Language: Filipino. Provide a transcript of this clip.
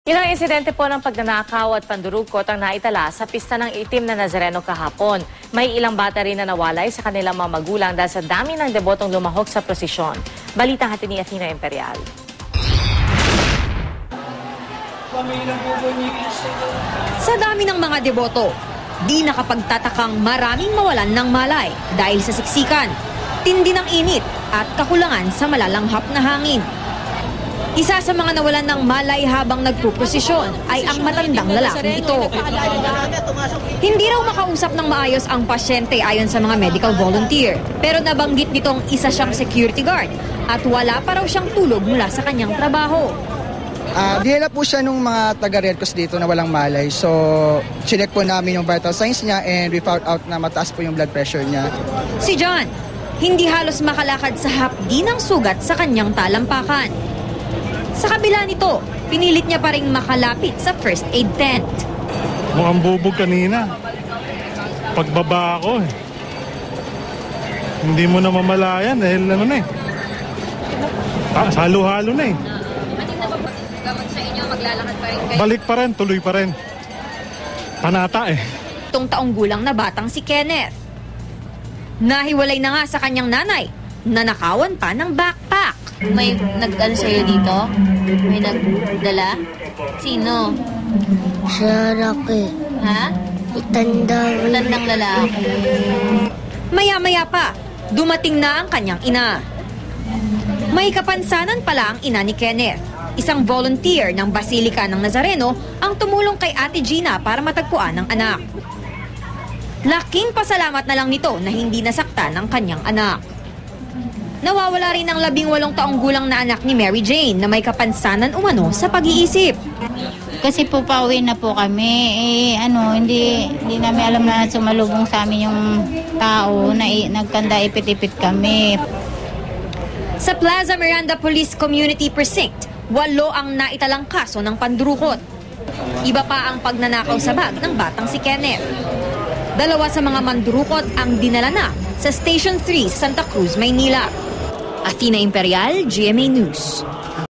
Ilang insidente po ng pagnanakaw at pandurugkot ang naitala sa pista ng itim na Nazareno kahapon. May ilang bata rin na nawalay sa kanilang mga magulang dahil sa dami ng debotong lumahok sa prosesyon. Balitang hatid ni Athena Imperial. Sa dami ng mga deboto, di nakapagtatakang maraming mawalan ng malay dahil sa siksikan, tindi ng init at kakulangan sa malalanghap na hangin. Isa sa mga nawalan ng malay habang nagpuprosesyon ay ang matandang lalaking ito. Hindi raw makausap ng maayos ang pasyente ayon sa mga medical volunteer. Pero nabanggit nitong isa siyang security guard at wala pa raw siyang tulog mula sa kanyang trabaho. Dihila po siya nung mga taga-Red Cross dito na walang malay. So, chinek po namin yung vital signs niya and we found out na mataas po yung blood pressure niya. Si John, hindi halos makalakad sa hapdi ng sugat sa kanyang talampakan. Sa kabila nito, pinilit niya pa rin makalapit sa first aid tent. Mukhang bubog kanina. Pagbaba ako Hindi mo na mamalayan dahil ano na halo-halo na Gamot sa inyo, maglalakad pa rin kayo? Balik pa rin, tuloy pa rin. Panata Itong taong gulang na batang si Kenneth. Nahiwalay na nga sa kanyang nanay, nanakawan pa ng backpack. May nag-ano sa'yo dito? May nagdala? Sino? Sa lalaki. Ha? Tandang lalaki. Maya-maya pa, dumating na ang kanyang ina. May kapansanan pala ang ina ni Kenneth. Isang volunteer ng Basilika ng Nazareno ang tumulong kay Ate Gina para matagpuan ang anak. Laking pasalamat na lang nito na hindi nasaktan ang kanyang anak. Nawawala rin ang 18 taong gulang na anak ni Mary Jane na may kapansanan umano sa pag-iisip. Kasi po pauwi na po kami. Hindi namin alam na sumalubong sa amin yung tao na nagkanda ipit-ipit kami. Sa Plaza Miranda Police Community Precinct, 8 ang naitalang kaso ng pandurukot. Iba pa ang pagnanakaw sa bag ng batang si Kenneth. 2 sa mga mandurukot ang dinala na sa Station 3 Santa Cruz, Maynila. Athena Imperial, GMA News.